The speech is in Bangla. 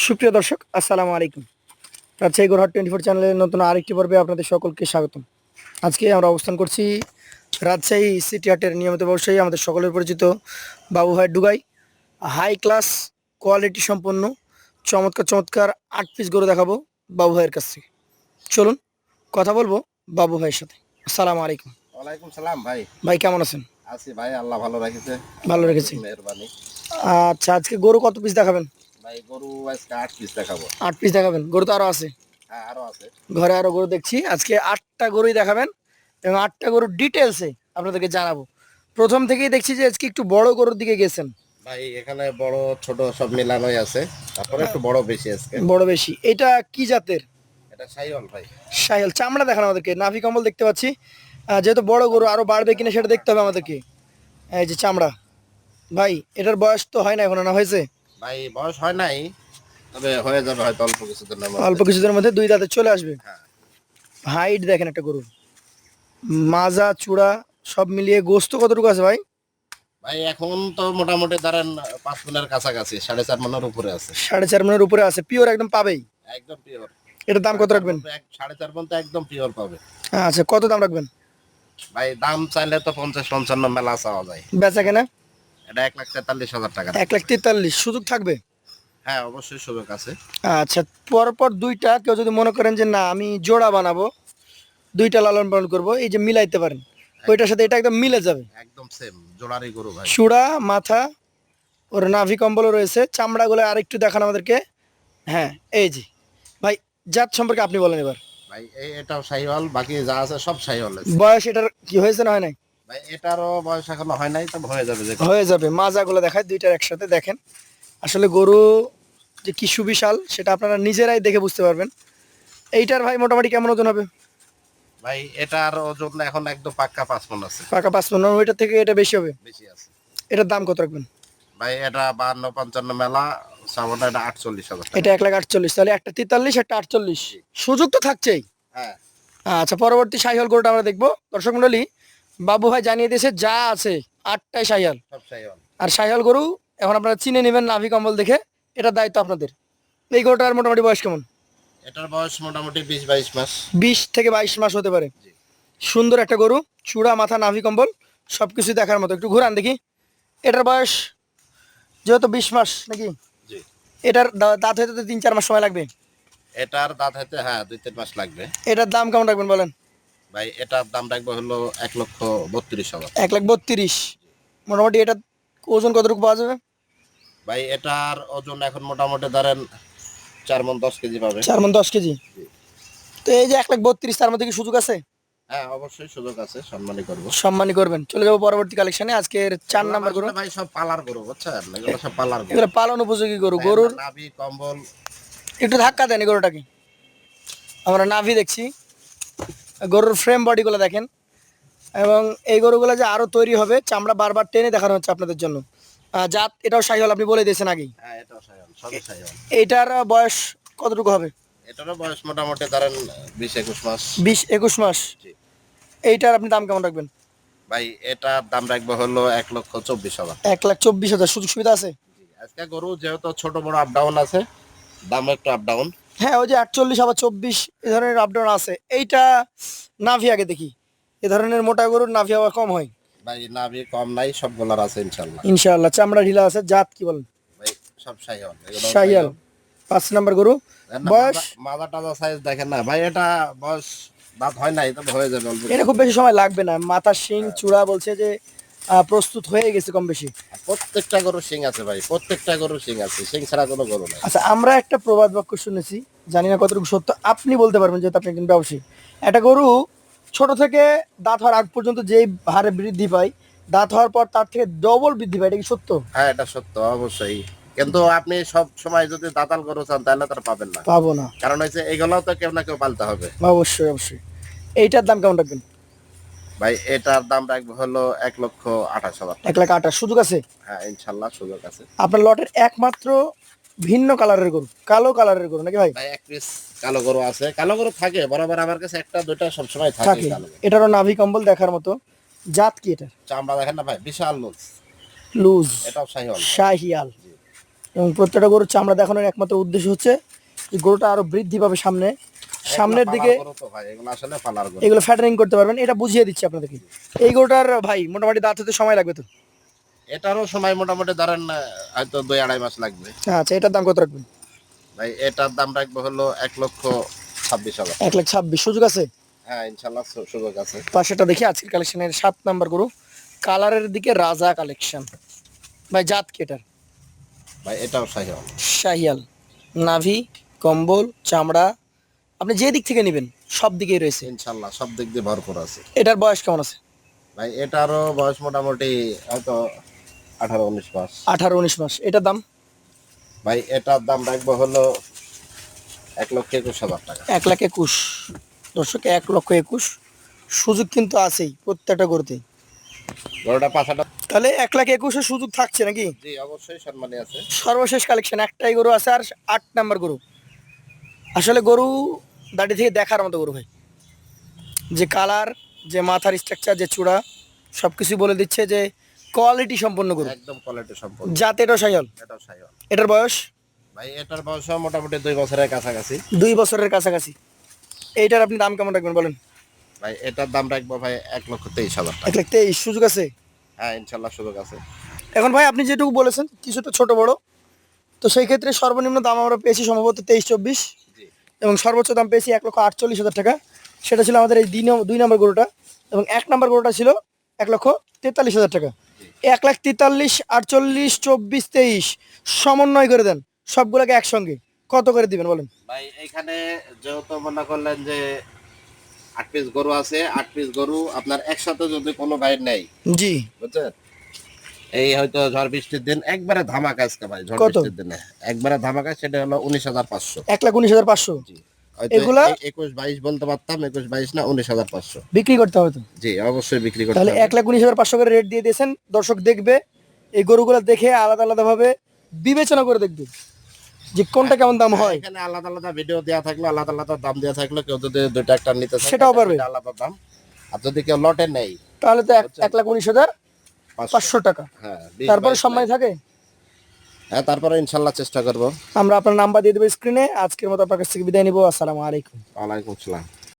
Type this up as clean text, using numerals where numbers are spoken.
সুপ্রিয় দর্শক, আসসালামু আলাইকুম। রাজশাহী গোরহাট 24 চ্যানেলের নতুন আরেকটি পর্বে আপনাদের সকলকে স্বাগতম। আজকে আমরা অবস্থান করছি রাজশাহী সিটি হাটের নিয়মিত ব্যবসায়ী আমাদের সকলের পরিচিত বাবু ভাই ডুগাই। হাই ক্লাস কোয়ালিটি সম্পন্ন চমৎকার চমৎকার 8 পিস গরু দেখাবো বাবু ভাইয়ের কাছ থেকে। চলুন কথা বলবো বাবু ভাইয়ের সাথে। আসসালামু আলাইকুম। ওয়ালাইকুম সালাম ভাই। ভাই কেমন আছেন? আছি ভাই, আল্লাহ ভালো রাখিছে। ভালো রেখেছি। মেহরবানি। আচ্ছা, আজকে গরু কত পিস দেখাবেন? ভাই গরু আজকে 8 পিস দেখাবো। 8 পিস দেখাবেন? গরু তো আরো আছে, হ্যাঁ আরো আছে। ঘরে আরো গরু দেখছি। আজকে 8টা গরুই দেখাবেন এবং 8টা গরুর ডিটেলসে আপনাদেরকে জানাবো। প্রথম থেকেই দেখছি যে আজকে একটু বড় গরুর দিকে গেছেন। ভাই এখানে বড় ছোট সব মিলানোই আছে, তারপরে একটু বড় বেশি আজকে। বড় বেশি। এটা কি জাতের? এটা শাহিওয়াল ভাই। শাহিওয়াল। চামড়া দেখান আমাদেরকে। নাভি কম্বল দেখতে পাচ্ছি। যেহেতু বড় গরু আরো বাড়বে কিনা সেটা দেখতে হবে আমাদেরকে। এই যে চামড়া। ভাই এটার বয়স তো হয় না এখনো, না হয়েছে? ভাই বয়স হয় নাই, তবে হয়ে যাবে হয়তো অল্প কিছুদিনের মধ্যে। অল্প কিছুদিনের মধ্যে 2 দাঁতে চলে আসবে। হ্যাঁ হাইট দেখেন একটা গরুর, মাজা চূড়া সব মিলিয়ে গোস্ত কতটুকু আছে ভাই? ভাই এখন তো মোটামুটি ধরেন 5 মনের কাছাকাছি, 4.5 মনের উপরে আছে। 4.5 মনের উপরে আছে। পিওর একদম পাবেই। একদম পিওর। এটার দাম কত রাখবেন? 4.5 মন তো একদম পিওর পাবে। আচ্ছা, কত দাম রাখবেন? ভাই দাম চাইলে তো 50-55 মেলা চাওয়া যায়। বেচা কেনা? এটা 1,43,000 টাকা। 1,43,000 সুযোগ থাকবে? হ্যাঁ অবশ্যই সুযোগ আছে। আচ্ছা, পরপর দুইটা কেউ যদি মনে করেন যে না আমি জোড়া বানাবো, দুইটা লালন পালন করবো, এই যে মিলাইতে পারেন, ওইটার সাথে এটা একদম মিলে যাবে। একদম সেম জোড়ারই গরু ভাই। চূড়া মাথা ওর নাভি কম্বলও রয়েছে। চামড়াগুলো আরেকটু দেখান আমাদেরকে। হ্যাঁ, এই যে ভাই জাত সম্পর্কে আপনি বলেন এবার। ভাই এটাও শাহিওয়াল, বাকি যা আছে সব শাহিওয়াল আছে। বয়স এটার কি হয়েছে না হয় নাই? ভাই এটারও বয়স এখনো হয় নাই, তবে হয়ে যাবে। হয়ে যাবে। মাজাগুলো দেখায় দুইটার একসাথে দেখেন। আসলে গরু যে কি সুবিশাল সেটা আপনারা নিজেরাই দেখে বুঝতে পারবেন। এইটার ভাই মোটামুটি কেমন ওজন হবে? ভাই এটার ওজন এখন একদম পাক্কা 5 মণ আছে। পাকা 5 মণ। ওইটার থেকে এটা বেশি হবে। বেশি আছে। এটার দাম কত রাখবেন? ভাই এটা 52-55 মেলা সামনে, এটা 48,000 টাকা। এটা 1,48,000। তাহলে একটা 43 একটা 48। সুযোগ তো থাকছেই। হ্যাঁ আচ্ছা, পরবর্তী শাহিওয়াল গরুটা আমরা দেখবো। দর্শক মন্ডলী, বাবু ভাই জানিয়ে দিয়েছে যা আছে 8টাই শাহিওয়াল। সব শাহিওয়াল। আর শাহিওয়াল গরু এখন আপনারা চিনে নেবেন নাভি কম্বল দেখে। এটার দায়িত্ব আপনাদের। এই গরুটার মোটামুটি বয়স কেমন? এটার বয়স মোটামুটি 20-22 মাস। 20 থেকে 22 মাস হতে পারে। জি। সুন্দর একটা গরু, চূড়া মাথা নাভি কম্বল সবকিছু দেখার মতো। একটু ঘুরান দেখি। এটার বয়স যেহেতু 20 মাস নাকি, জি। এটার দাঁত হইতে তো 3-4 মাস সময় লাগবে। এটার দাঁত হতে হ্যাঁ 2-3 মাস লাগবে। এটার দাম কেমন রাখবেন বলেন? ভাই এটার দাম রাখবো হলো 1,32,000। 1,32,000। মোটামুটি এটা ওজন কতটুকু পাওয়া যাবে? ভাই এটার ওজন এখন মোটামুটি ধরেন 4 মণ 10 কেজি পাবে। 4 মণ 10 কেজি। জি। তো এই যে 1,32,000, তার মধ্যে কি সুযোগ আছে? হ্যাঁ অবশ্যই সুযোগ আছে, সম্মানই করবো। সম্মানী করবেন। চলে যাবো পরবর্তী কালেকশনে। আজকের 4 নাম্বার গরু। ভাই সব পালার গরু, বুঝছেন, এগুলো সব পালার গরু। এগুলো পালন উপযোগী গরু। গরুর নাভি কম্বল। একটু ধাক্কা দেন এই গরুটাকে। আমরা নাভি দেখছি, গরুর ফ্রেম বডিগুলো দেখেন। এবং এই গরুগুলো যে আরো তৈরি হবে, চামড়া বারবার টেনে দেখানো হচ্ছে আপনাদের জন্য। জাত এটাও শাহিওয়াল, আপনি বলে দিয়েছেন আগেই। হ্যাঁ এটাও শাহিওয়াল, সবই শাহিওয়াল। এইটার বয়স কতটুকু হবে? এটারও বয়স মোটামুটি ধরেন 20-21 মাস। 20-21 মাস। জি। এইটার আপনি দাম কেমন রাখবেন? ভাই এটার দাম রাখবো হলো 1,24,000। 1,24,000। সুযোগ সুবিধা আছে? জি। আজকে গরু যেহেতু ছোট বড় আপ ডাউন আছে, দাম একটু আপ ডাউন। হ্যাঁ, ওই যে 48 আবার 24 এ ধরনের আপডাউন আছে। এইটা নাভি আগে দেখি। এ ধরনের মোটা গরুর নাভি আবার কম হয়। ভাই নাভি কম নাই, সব গোলার আছে ইনশাল্লাহ। ইনশাআল্লাহ। চামড়া ঢিলা আছে। জাত কি বলেন? ভাই সব শাহিওয়াল, এগুলো শাহিয়াল। 5 নাম্বার গরু। বয়স? মাথা টাজা সাইজ দেখেন না ভাই, এটা বয়স দাঁত হয় নাই, তবে হয়ে যাবে অল্প। এটা খুব বেশি সময় লাগবে না। মাথা শিং চূড়া বলছে যে প্রস্তুত হয়ে গেছে কম বেশি। প্রত্যেকটা গরু সিং আছে ভাই, প্রত্যেকটা গরু সিং আছে, সিং ছাড়া কোনো গরু নাই। আচ্ছা, আমরা একটা প্রবাদ বাক্য শুনেছি, জানি না কতটুকু সত্য, আপনি বলতে পারবেন যেহেতু আপনি একজন ব্যবসায়ী। একটা গরু ছোট থেকে দাঁত হওয়ার আগ পর্যন্ত যেই হারে বৃদ্ধি পায়, দাঁত হওয়ার পর তার থেকে ডবল বৃদ্ধি পায়। এটা কি সত্য? হ্যাঁ এটা সত্য অবশ্যই, কিন্তু আপনি সব সময় যদি দাতাল গরু চান তাহলে তার পাবেন না। পাবো না। কারণ হচ্ছে এগুলোও তো কেউ না কেউ পালতে হবে। অবশ্যই অবশ্যই। এইটার দাম কেমন রাখবেন? ভাই এটার দাম রাখবো হলো 1,28,000। 1,28,000। সুযোগ আছে? হ্যাঁ ইনশাল্লাহ সুযোগ আছে। আপনার লটের একমাত্র ভিন্ন কালারের গরু, কালো কালারের গরু নাকি ভাই? ভাই এক পিস কালো গরু আছে, কালো গরু থাকে বরাবর আমার কাছে, একটা দুইটা সবসময় থাকে থাকে। কালো গরু। এটারও নাভি কম্বল দেখার মতো। জাত কি এটার? চামড়া দেখেন না ভাই, বিশাল লুজ। লুজ। এটাও শাহিওয়াল। শাহিয়াল। জি। এবং প্রত্যেকটা গরুর চামড়া দেখানোর একমাত্র উদ্দেশ্য হচ্ছে এই গরুটা আরো বৃদ্ধি পাবে সামনের দিকে, এগুলো তো ভাই এগুলো আসলে পালার গরু। এগুলো ফ্যাটারিং করতে পারবেন, এটা বুঝিয়ে দিচ্ছি আপনাদেরকে। এই গরুটার ভাই মোটামুটি দাঁত হতে সময় লাগবে তো? এটারও সময় মোটামুটি ধরেন হয়তো 2-2.5 মাস লাগবে। আচ্ছা, এটার দাম কত রাখবেন? ভাই এটার দাম রাখবো হলো 1,26,000। 1,26,000 সুযোগ আছে? হ্যাঁ ইনশাল্লাহ সুযোগ আছে। পাশেটা দেখি আজকের কালেকশনের 7 নাম্বার গরু, কালারের দিকে রাজা কালেকশন। ভাই জাত কি এটার? ভাই এটাও শাহিওয়াল। শাহিয়াল, নাভি, কম্বল, চামড়া, আপনি যে দিক থেকে নেবেন সব দিকেই রয়েছে। ইনশাল্লাহ সব দিক দিয়ে ভরপুর আছে। এটার বয়স কেমন আছে? ভাই এটারও বয়স মোটামুটি হয়তো 18-19 মাস। 18-19 মাস। এটার দাম? ভাই এটার দাম রাখবো হলো 1,21,000 টাকা। 1,21,000। দর্শক 1,21,000 সুযোগ কিন্তু আছেই প্রত্যেকটা গরুতেই। গরুটা পাছাটা তাহলে 1,21,000 সুযোগ থাকছে নাকি? জি অবশ্যই সম্মানী আছে। সর্বশেষ কালেকশন একটাই গরু আছে, আর 8 নাম্বার গরু। আসলে গরু দাঁড়ি থেকে দেখার মতো গরু ভাই, যে কালার, যে মাথার স্ট্রাকচার, যে চূড়া, সবকিছু বলে দিচ্ছে যে কোয়ালিটি সম্পন্ন গরু। একদম কোয়ালিটি সম্পন্ন। জাত এটাও শাহিওয়াল। এটাও শাহিওয়াল। এটার বয়স? ভাই এটার বয়স মোটামুটি 2 বছরের কাছাকাছি। 2 বছরের কাছাকাছি। এইটার আপনি দাম কেমন রাখবেন বলেন? ভাই এটার দাম রাখবো ভাই 1,23,000 টাকা। 1,23,000 সুযোগ আছে? হ্যাঁ ইনশাল্লাহ সুযোগ আছে। এখন ভাই আপনি যেটুকু বলেছেন কিছুটা ছোট বড়, তো সেই ক্ষেত্রে সর্বনিম্ন দাম আমরা পেয়েছি সম্ভবত 23-24, জি এবং সর্বোচ্চ দাম পেয়েছি 1,48,000 টাকা। সেটা ছিল আমাদের এই 2 নম্বর গরুটা, এবং 1 নম্বর গরুটা ছিল 1,43,000 টাকা। 1,43,000, 48, 24, 23 সমন্বয় করে দেন সবগুলোকে একসঙ্গে, কত করে দিবেন বলেন? ভাই এখানে যেহেতু মনে করলেন যে 8 পিস গরু আছে, 8 পিস গরু আপনার একসাথে যদি কোনো বাইর নেই, জি। বুঝছেন, এই হয়তো ঝড় বৃষ্টির দিন একবারে ধামাকা আজকে ভাই, ঝড় কত? বৃষ্টির দিনে একবারে ধামাকা, সেটা হলো 19,500। 1,19,500 জি হয়তো এগুলা 21-22 বলতে পারতাম, 21-22 না 19,500। বিক্রি করতে হবে তো? জি অবশ্যই বিক্রি করতে তাহলে হবে। 1,19,500 করে রেট দিয়ে দিয়েছেন। দর্শক দেখবে এই গরুগুলো, দেখে আলাদা আলাদা ভাবে বিবেচনা করে দেখবে যে কোনটা কেমন দাম হয়। এখানে আলাদা আলাদা ভিডিও দেওয়া থাকলো, আলাদা আলাদা দাম দেওয়া থাকলো, কেউ যদি দুইটা একটা নিতে চায় সেটাও পারবে। সেটা আলাদা দাম। আর যদি কেউ লটে নেই তাহলে তো 1,19,500 টাকা। হ্যাঁ তারপরে সম্মান থাকে। হ্যাঁ তারপরে ইনশাল্লাহ চেষ্টা করবো। আমরা আপনার নাম্বার দিয়ে দেবো স্ক্রিনে। আজকের মতো আপনার কাছ থেকে বিদায় নিব। আসসালামু আলাইকুম। ওয়ালাইকুম আসসালাম।